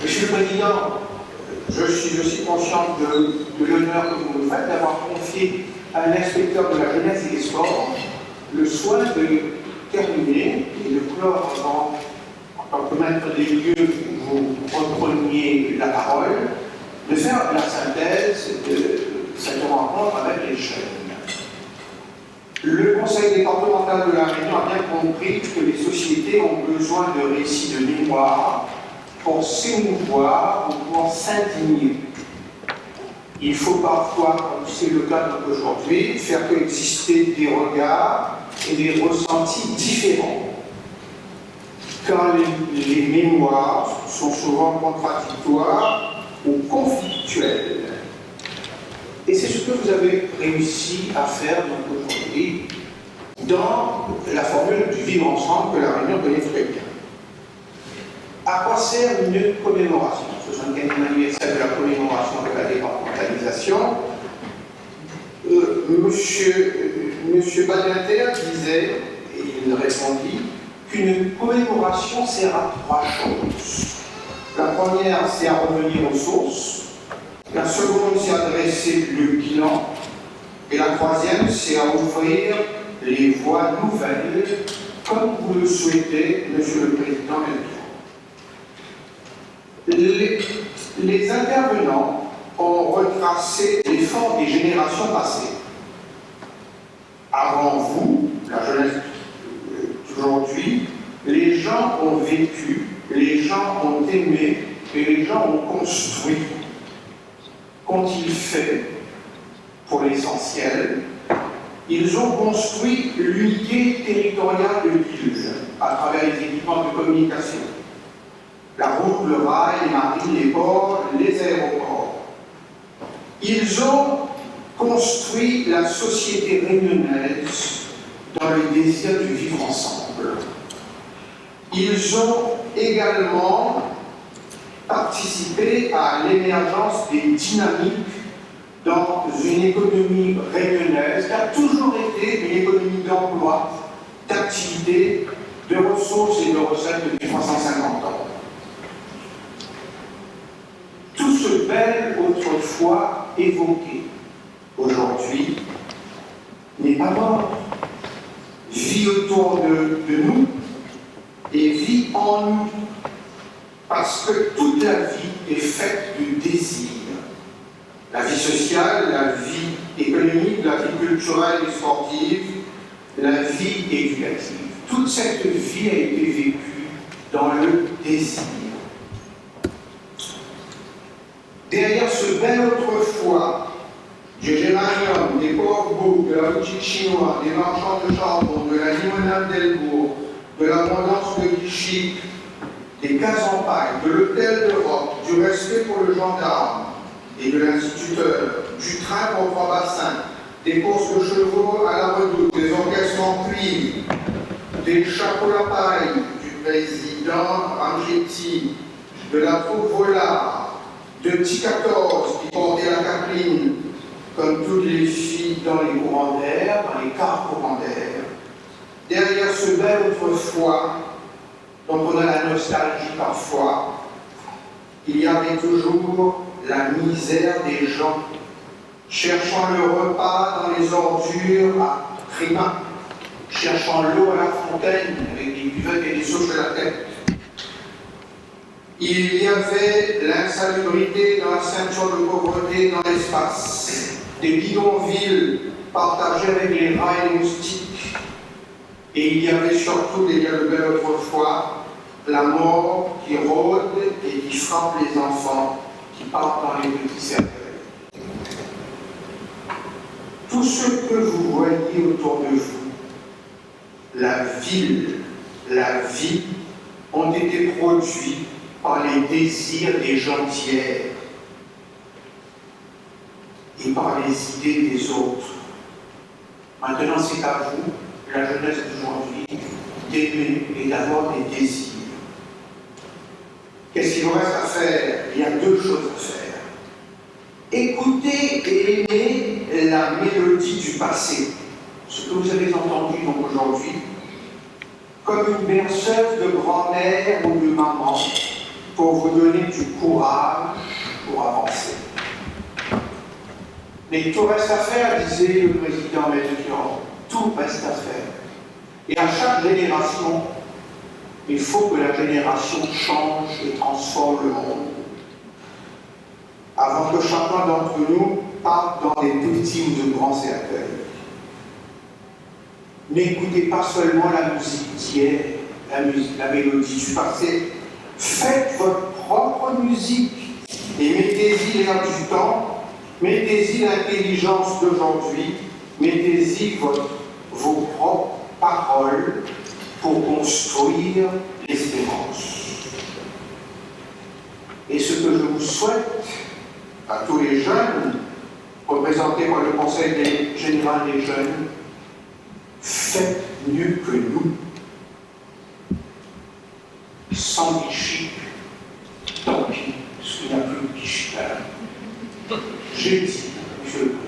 Monsieur le Président, je suis aussi conscient de l'honneur que vous me faites d'avoir confié à un inspecteur de la jeunesse et des sports le soin de terminer et de clore avant, en tant que maître des lieux, vous repreniez la parole, de faire la synthèse de cette rencontre avec les jeunes. Le Conseil départemental de la Réunion a bien compris que les sociétés ont besoin de récits de mémoire pour s'émouvoir ou pour s'indigner. Il faut parfois, comme c'est le cas aujourd'hui, faire coexister des regards et des ressentis différents. Car les mémoires sont souvent contradictoires ou conflictuelles. Et c'est ce que vous avez réussi à faire donc aujourd'hui dans la formule du vivre ensemble que la Réunion connaît très bien. À quoi sert une commémoration? 75e anniversaire de la commémoration de la départementalisation. Monsieur Badinter disait, et il répondit, qu'une commémoration sert à trois choses. La première, c'est à revenir aux sources. La seconde, c'est à dresser le bilan. Et la troisième, c'est à ouvrir les voies nouvelles, comme vous le souhaitez, Monsieur le Président. Les intervenants ont retracé l'effort des générations passées. Avant vous, la jeunesse d'aujourd'hui, les gens ont vécu, les gens ont aimé et les gens ont construit. Qu'ont-ils fait pour l'essentiel? Ils ont construit l'unité territoriale de l'île à travers les équipements de communication. La route, le rail, les marines, les ports, les aéroports. Ils ont construit la société réunionnaise dans le désir de vivre ensemble. Ils ont également participé à l'émergence des dynamiques dans une économie réunionnaise qui a toujours été une économie d'emploi, d'activité, de ressources et de recettes depuis 350 ans. Tout ce bel autrefois évoqué aujourd'hui n'est pas mort, vit autour de nous et vit en nous, parce que toute la vie est faite de désir. La vie sociale, la vie économique, la vie culturelle et sportive, la vie éducative. Toute cette vie a été vécue dans le désir. Derrière ce bel autrefois, du géranium, des corbeaux, de la boutique chinoise, des marchands de charbon, de la limonade d'Elbourg, de l'abondance de Guichy, des cases en paille, de l'hôtel d'Europe, du respect pour le gendarme et de l'instituteur, du train pour trois bassins, des courses de chevaux à la redoute, des orchestres en cuivre, des chapeaux à paille du président Rangetti, de la troupe Volard, de Petit 14 qui portait la capeline, comme toutes les filles dans les courants d'air, dans les cars courants d'air. Derrière ce bel autrefois, dont on a la nostalgie parfois, il y avait toujours la misère des gens, cherchant le repas dans les ordures à Tréma, cherchant l'eau à la fontaine avec des buvettes et des souches à la tête. Il y avait l'insalubrité dans la ceinture de pauvreté dans l'espace, des bidonvilles partagées avec les rats et les moustiques. Et il y avait surtout, derrière le bel autrefois, la mort qui rôde et qui frappe les enfants qui partent dans les petits cercueils. Tout ce que vous voyez autour de vous, la ville, la vie, ont été produits par les désirs des gens d'hier et par les idées des autres. Maintenant, c'est à vous, la jeunesse d'aujourd'hui, d'aimer et d'avoir des désirs. Qu'est-ce qu'il vous reste à faire? Il y a deux choses à faire. Écoutez et aimer la mélodie du passé, ce que vous avez entendu donc aujourd'hui, comme une berceuse de grand-mère ou de maman, pour vous donner du courage pour avancer. Mais tout reste à faire, disait le président Mitterrand. Tout reste à faire. Et à chaque génération, il faut que la génération change et transforme le monde. Avant que chacun d'entre nous parte dans des petits ou de grands cercueils. N'écoutez pas seulement la musique d'hier, la mélodie du passé. Faites votre propre musique et mettez-y l'air du temps, mettez-y l'intelligence d'aujourd'hui, mettez-y vos propres paroles pour construire l'espérance. Et ce que je vous souhaite à tous les jeunes, représentés par le Conseil général des jeunes, faites mieux que nous. Sans Vichy, tant pis, parce qu'il n'y a plus de Vichy. J'ai dit, Monsieur le Président.